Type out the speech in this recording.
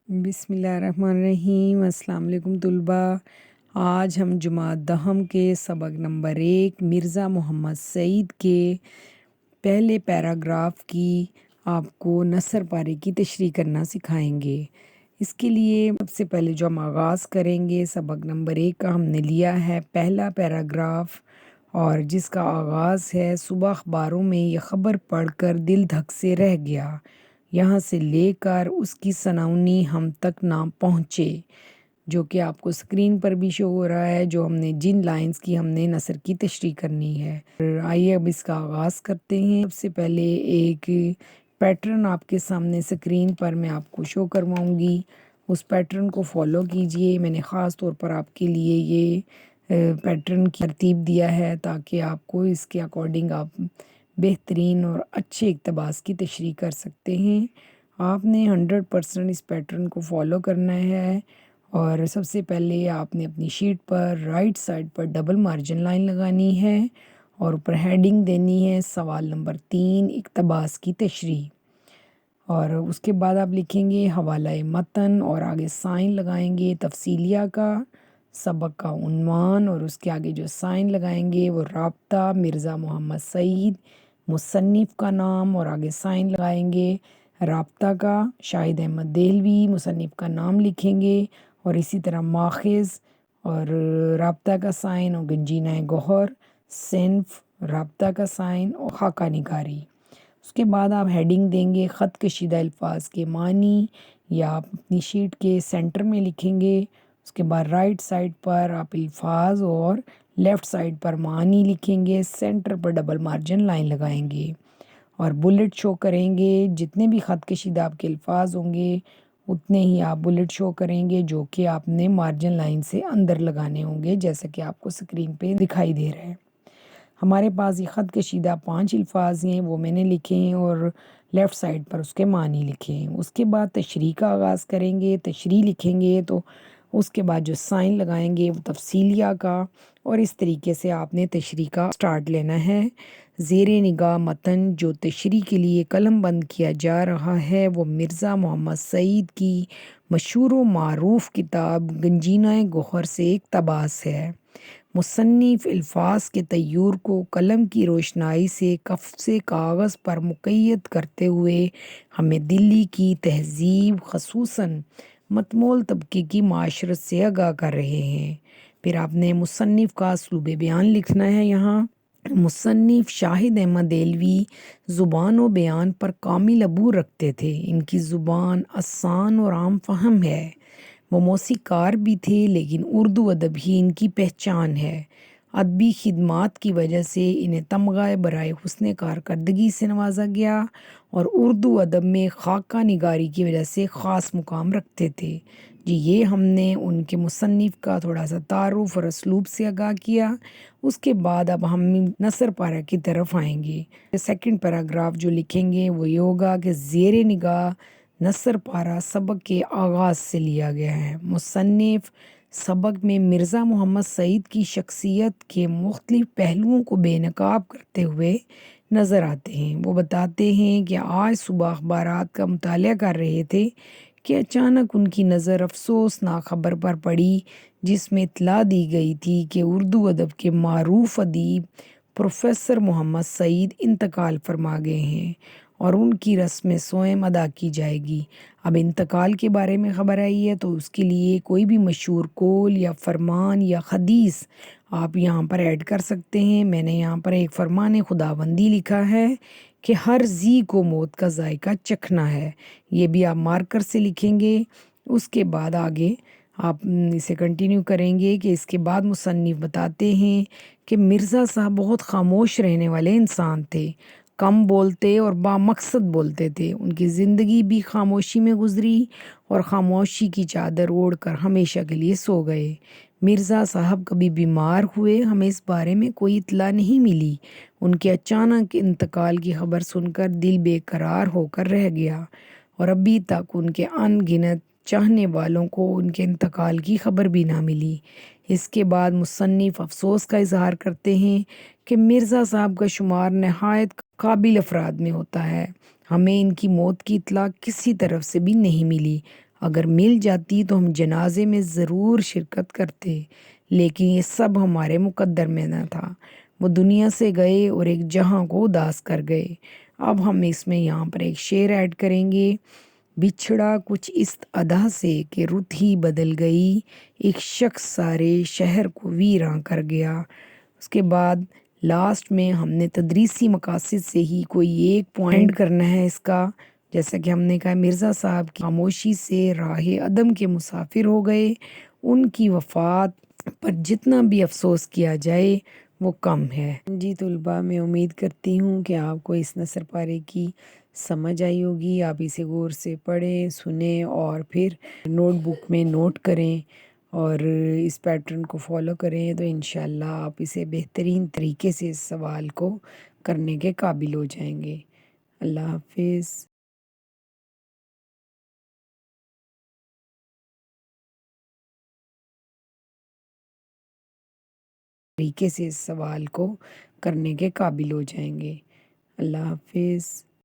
بسم اللہ الرحمن الرحیم۔ السلام علیکم طلبہ۔ آج ہم جماعت دہم کے سبق نمبر 1 مرزا محمد سعید کے پہلے پیراگراف کی آپ کو نثر پارے کی تشریح کرنا سکھائیں گے۔ اس کے لیے سب سے پہلے جو ہم آغاز کریں گے، سبق نمبر 1 کا ہم نے لیا ہے پہلا پیراگراف، اور جس کا آغاز ہے صبح اخباروں میں یہ خبر پڑھ کر دل دھک سے رہ گیا، یہاں سے لے کر اس کی سناؤنی ہم تک نہ پہنچے، جو کہ آپ کو سکرین پر بھی شو ہو رہا ہے، جو ہم نے جن لائنز کی ہم نے نثر کی تشریح کرنی ہے۔ آئیے اب اس کا آغاز کرتے ہیں۔ سب سے پہلے ایک پیٹرن آپ کے سامنے سکرین پر میں آپ کو شو کرواؤں گی، اس پیٹرن کو فالو کیجئے۔ میں نے خاص طور پر آپ کے لیے یہ پیٹرن کی ترتیب دیا ہے تاکہ آپ کو اس کے اکارڈنگ آپ بہترین اور اچھے اقتباس کی تشریح کر سکتے ہیں۔ آپ نے 100% اس پیٹرن کو فالو کرنا ہے، اور سب سے پہلے آپ نے اپنی شیٹ پر رائٹ سائڈ پر ڈبل مارجن لائن لگانی ہے، اور اوپر ہیڈنگ دینی ہے سوال نمبر 3 اقتباس کی تشریح، اور اس کے بعد آپ لکھیں گے حوالہ متن، اور آگے سائن لگائیں گے تفصیلیہ کا، سبق کا عنوان، اور اس کے آگے جو سائن لگائیں گے وہ رابطہ مرزا محمد سعید، مصنف کا نام، اور آگے سائن لگائیں گے رابطہ کا شاہد احمد دہلوی، مصنف کا نام لکھیں گے، اور اسی طرح ماخذ اور رابطہ کا سائن، اور گنجینہ گوہر، صنف، رابطہ کا سائن، اور خاکہ نگاری۔ اس کے بعد آپ ہیڈنگ دیں گے خط کشیدہ الفاظ کے معنی، یا آپ اپنی شیٹ کے سینٹر میں لکھیں گے۔ اس کے بعد رائٹ سائڈ پر آپ الفاظ اور لیفٹ سائڈ پر معنی لکھیں گے، سینٹر پر ڈبل مارجن لائن لگائیں گے، اور بلٹ شو کریں گے۔ جتنے بھی خط کشیدہ آپ کے الفاظ ہوں گے اتنے ہی آپ بلٹ شو کریں گے، جو کہ آپ نے مارجن لائن سے اندر لگانے ہوں گے، جیسا کہ آپ کو سکرین پہ دکھائی دے رہا ہے۔ ہمارے پاس یہ خط کشیدہ 5 الفاظ ہیں، وہ میں نے لکھے ہیں، اور لیفٹ سائڈ پر اس کے معنی لکھے ہیں۔ اس کے بعد تشریح کا آغاز کریں گے، تشریح لکھیں گے، تو اس کے بعد جو سائن لگائیں گے وہ تفصیلیہ کا، اور اس طریقے سے آپ نے تشریح کا سٹارٹ لینا ہے۔ زیر نگاہ متن جو تشریح کے لیے قلم بند کیا جا رہا ہے وہ مرزا محمد سعید کی مشہور و معروف کتاب گنجینہ گوہر سے اقتباس ہے۔ مصنف الفاظ کے تیور کو قلم کی روشنائی سے کف سے کاغذ پر مقید کرتے ہوئے ہمیں دلی کی تہذیب، خصوصاً متمول طبقے کی معاشرت سے آگاہ کر رہے ہیں۔ پھر آپ نے مصنف کا اسلوب بیان لکھنا ہے۔ یہاں مصنف شاہد احمد دہلوی زبان و بیان پر کامل عبور رکھتے تھے، ان کی زبان آسان اور عام فہم ہے۔ وہ موسیقار بھی تھے، لیکن اردو ادب ہی ان کی پہچان ہے۔ ادبی خدمات کی وجہ سے انہیں تمغہ برائے حسن کارکردگی سے نوازا گیا، اور اردو ادب میں خاکہ نگاری کی وجہ سے خاص مقام رکھتے تھے۔ یہ ہم نے ان کے مصنف کا تھوڑا سا تعارف اور اسلوب سے آگاہ کیا۔ اس کے بعد اب ہم نثر پارہ کی طرف آئیں گے۔ سیکنڈ پیراگراف جو لکھیں گے وہ یہ ہوگا کہ زیر نگاہ نثر پارہ سبق کے آغاز سے لیا گیا ہے۔ مصنف سبق میں مرزا محمد سعید کی شخصیت کے مختلف پہلوؤں کو بے نقاب کرتے ہوئے نظر آتے ہیں۔ وہ بتاتے ہیں کہ آج صبح اخبارات کا مطالعہ کر رہے تھے کہ اچانک ان کی نظر افسوسناک خبر پر پڑی، جس میں اطلاع دی گئی تھی کہ اردو ادب کے معروف ادیب پروفیسر محمد سعید انتقال فرما گئے ہیں، اور ان کی رسم سوئم ادا کی جائے گی۔ اب انتقال کے بارے میں خبر آئی ہے تو اس کے لیے کوئی بھی مشہور قول یا فرمان یا حدیث آپ یہاں پر ایڈ کر سکتے ہیں۔ میں نے یہاں پر ایک فرمان خداوندی لکھا ہے کہ ہر ذی کو موت کا ذائقہ چکھنا ہے، یہ بھی آپ مارکر سے لکھیں گے۔ اس کے بعد آگے آپ اسے کنٹینیو کریں گے کہ اس کے بعد مصنف بتاتے ہیں کہ مرزا صاحب بہت خاموش رہنے والے انسان تھے، کم بولتے اور بامقصد بولتے تھے۔ ان کی زندگی بھی خاموشی میں گزری، اور خاموشی کی چادر اوڑھ کر ہمیشہ کے لیے سو گئے۔ مرزا صاحب کبھی بیمار ہوئے، ہمیں اس بارے میں کوئی اطلاع نہیں ملی۔ ان کے اچانک انتقال کی خبر سن کر دل بے قرار ہو کر رہ گیا، اور ابھی تک ان کے ان گنت چاہنے والوں کو ان کے انتقال کی خبر بھی نہ ملی۔ اس کے بعد مصنف افسوس کا اظہار کرتے ہیں کہ مرزا صاحب کا شمار نہایت قابل افراد میں ہوتا ہے، ہمیں ان کی موت کی اطلاع کسی طرف سے بھی نہیں ملی۔ اگر مل جاتی تو ہم جنازے میں ضرور شرکت کرتے، لیکن یہ سب ہمارے مقدر میں نہ تھا۔ وہ دنیا سے گئے اور ایک جہاں کو اداس کر گئے۔ اب ہم اس میں یہاں پر ایک شعر ایڈ کریں گے۔ بچھڑا کچھ اس ادا سے کہ رت ہی بدل گئی، ایک شخص سارے شہر کو ویراں کر گیا۔ اس کے بعد لاسٹ میں ہم نے تدریسی مقاصد سے ہی کوئی ایک پوائنٹ کرنا ہے اس کا، جیسا کہ ہم نے کہا مرزا صاحب کی خاموشی سے راہ عدم کے مسافر ہو گئے۔ ان کی وفات پر جتنا بھی افسوس کیا جائے وہ کم ہے۔ جی طلباء، میں امید کرتی ہوں کہ آپ کو اس نثر پارے کی سمجھ آئی ہوگی۔ آپ اسے غور سے پڑھیں، سنیں اور پھر نوٹ بک میں نوٹ کریں اور اس پیٹرن کو فالو کریں تو انشاءاللہ آپ اسے بہترین طریقے سے اس سوال کو کرنے کے قابل ہو جائیں گے۔ اللہ حافظ۔ طریقے سے اس سوال کو کرنے کے قابل ہو جائیں گے۔ اللہ حافظ۔